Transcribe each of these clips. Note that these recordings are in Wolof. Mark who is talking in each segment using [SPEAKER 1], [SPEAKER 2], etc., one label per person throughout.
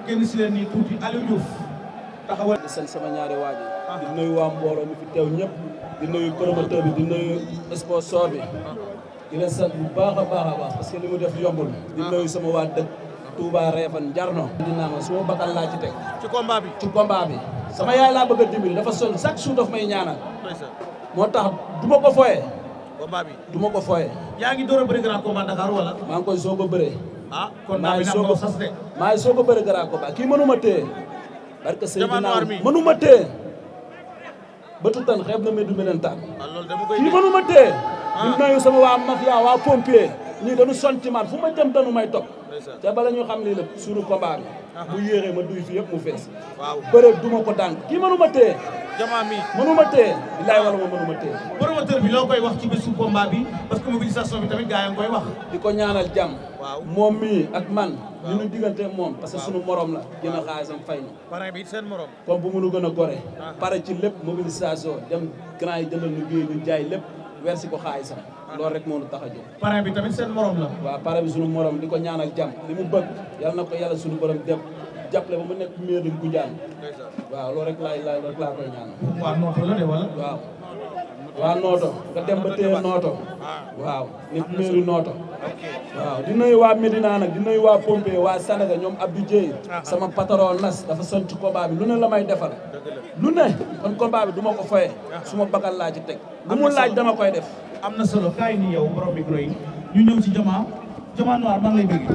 [SPEAKER 1] génn si leen nii tuuti Aliou Diouf taxawal.
[SPEAKER 2] di sant sama ñaari waajur. di nuyu waa mbooloo mi fi teew ñëpp. di nuyu promoteur bi di nuyu sponsor bi. di leen sant bu baax a baax parce que li mu def yombul. di nuyu sama waa dëkk Touba Réfane Njarno. dinaa ma suma bakkan laa ci teg.
[SPEAKER 1] ci combat bi
[SPEAKER 2] ci combat bi. sama yaay laa bëgg a dimbali dafa sonn chaque jour daf may ñaanal. moo tax du ma ko foyee.
[SPEAKER 1] combat bi
[SPEAKER 2] du ma ko foyee.
[SPEAKER 1] yaa ngi door a bëri grand combat Dakar wala.
[SPEAKER 2] maa ngi koy soog a bëree.
[SPEAKER 1] ah kon maa ngi soog a sas de.
[SPEAKER 2] maa ngi soog a bëri grand combat kii mënuma téye. parce que Seydina mënuma téye. bëtu tan xeeb na medu melentaan. kii mënuma téye. di nuyu sama waa mafia waa pompier. ñii dañu sonn ci man fu ma dem dañu may topp. te bala ñu xam lii lépp suñu combat bi. bu yéexee ma duy fi yëpp mu fees.
[SPEAKER 1] waaw
[SPEAKER 2] bëre duma ko daan kii mënuma téye.
[SPEAKER 1] jamaa mi
[SPEAKER 2] mënuma téye. bilaay wala ma mënuma téye.
[SPEAKER 1] promoteur bi loo koy wax ci bésu combat bi parce que mobilisation bi tamit gaa yi koy wax.
[SPEAKER 2] di ko ñaanal jàmm.
[SPEAKER 1] waaw
[SPEAKER 2] moom mii ak man. li ñu diggante moom parce que sunu morom la. gën a xaalisam fay na.
[SPEAKER 1] parrain bi seen morom.
[SPEAKER 2] comme bu mënu gën a gore. pare ci lépp mobilisation dem grand yi jëndal ñu billet ñu jaay lépp weer si ko xaalisam. loolu rek moo ñu tax a jóg.
[SPEAKER 1] parrain bi tamit seen morom la.
[SPEAKER 2] waaw parrain bi sunu morom di ko ñaanal jàmm li mu bëgg yàlla na ko yàlla sunu borom def jàppale ba mu nekk maire de Ngoundiane. waaw loolu rek laa koy ñaanal.
[SPEAKER 1] waaw nooto la de wala.
[SPEAKER 2] waaw waaw nooto nga dem ba téye nooto. waaw nekk maire nooto. waaw di nuyu waa Médina nag di nuyu waa Pompé waa Sandaga ñoom Abdou Dieye. sama patron Nas dafa son ci combat bi lu ne la may defal. lu ne kon combat bi du ma ko foyee. su ma bakkan laa ci teg. lu mu laaj dama koy def.
[SPEAKER 1] am na solo kaay ni yow borom micro yi ñu ñëw ci Jama Noir maa ngi lay bëgg.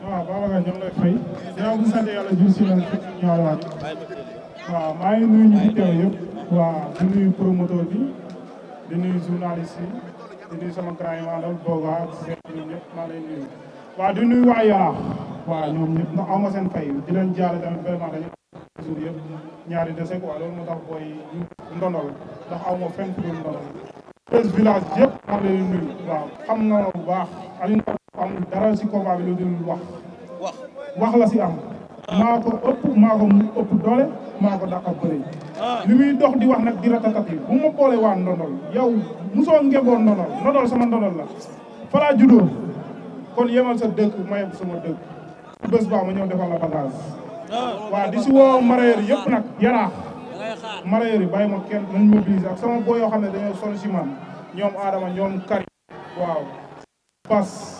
[SPEAKER 3] waaw Babacar ñoom lay fay ginnaaw bu sant yàlla jur si leen ñëwaat waaw maa ngi nuyu ñu fi teew yëpp waaw di nuyu promoteur bi di nuyu journaliste yi di nuyu sama grand yi maa dal Boga ak seen ñoom ñëpp maa lay nuyu waaw di nuyu waa Yaraax waaw ñoom ñëpp ndax aw ma seen fay di leen jaale tamit vraiment dañu jour yëpp ñaari dese quoi loolu moo tax booy ndondol ndax aw ma fenn fu dul ndondol 13 village yëpp maa ngi leen nuyu waaw xam na bu baax Aliou am dara si combat bi lu dul wax la si am maa ko ëpp doole maa ko dàq bëri li muy dox di wax nag di ratatati bu ma boole waa ndondol yow musoo ngeboon ndondol sama ndondol la falaa juddoo kon yemal sa dëkk ma yem sama dëkk bés ba ma ñëw defal la bagage waaw di si woo mareyeur yëpp nag Yaraax mareyeur yi bàyyi ma kenn nañ mobiliser ak sama boo yoo xam ne dañoo sonn si man ñoom Adama ñoom Kari waaw Bas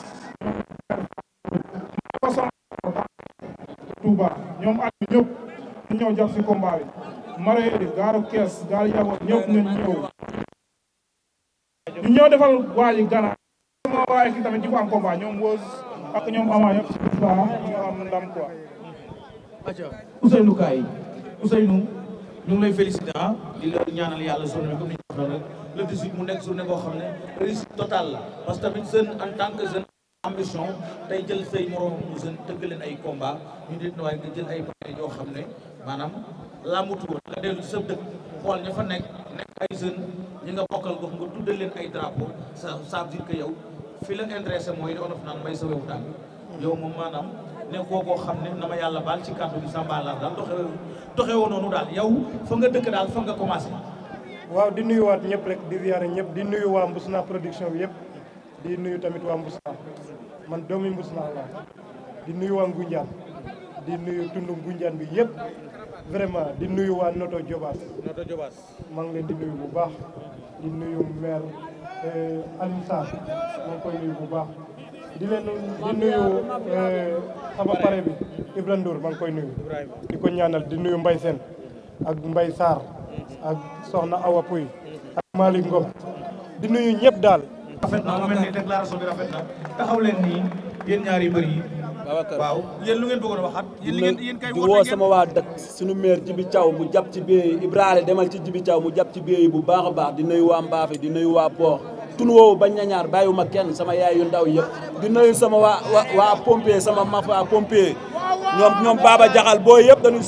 [SPEAKER 3] Touba ñoom at ñëpp ñu ñëw jàpp si combat bi mareyeur yi gaaru kees gaal yaboot ñëpp nañ ñëw ñu ñëw defal waa ji Gana sama waaye ki tamit ji ko am combat ñoom Wos ak ñoom Ama yëpp si bis ba ñu am ndam quoi
[SPEAKER 1] Ousseynou Kaye Ousseynou ñu ngi lay féliciter di la ñaanal yàlla journée comme ni ñu waxee rek le 18 mu nekk journée boo xam ne réussite totale la parce que tamit jeune en tant que jeune ambition tey jël say moroom mu jeune tëgg leen ay combat ñu dit na waaye nga jël ay partenaires yoo xam ne maanaam laamutu woon nga dellu ci sa dëkk xool ña fa nekk ay jeune ñi nga bokkal gox nga tuddal leen ay drapeau ça veut dire que yow fi la intéressé mooy li olof naan mbay sa wewu tànk yow moom maanaam ne koo xam ne na ma yàlla baal ci kàddu gi sambalaar daal doxewoo noonu daal yow fa nga dëkk daal fa nga commencé.
[SPEAKER 3] waaw di nuyuwaat ñëpp rek di ziare ñëpp di nuyu waa Mbousnakh production bi yëpp di nuyu tamit waa Mbousnakh man doomi Mbousnakh la di nuyu waa Ngoundiane di nuyu tundu Ngoundiane bi yëpp vraiment di nuyu waa Noto Diobass maa ngi leen di nuyu bu baax di nuyu maire Alioune Sarr maa ngi koy nuyu bu baax di nuyu sama pare bi Ibrahima Ndour maa ngi koy nuyu di ko ñaanal di nuyu Mbaye Sène ak Mbaye Sarr ak Soxna Awa Pouy ak Malick Ngom di nuyu ñëpp daal.
[SPEAKER 1] rafet na mu mel ni déclaration bi rafet na taxaw leen nii yéen ñaari mbër yi. waaw yéen lu ngeen bëggoon a waxaat. yéen kay
[SPEAKER 2] di woo sama waa dëkk suñu maire Jibi Thiaw mu jàpp ci bee Ibrahima demal ci Jibi Thiaw mu jàpp ci bee bu baax a baax di nuyu waa Mbaafe di nuyu waa Poox tun woowu bañ ñañaar bàyyiwuma kenn sama yaay yu ndaw yëpp di nuyu sama waa pompier sama mafia pompier ñoom Baba Jaxal boo yëpp dañuy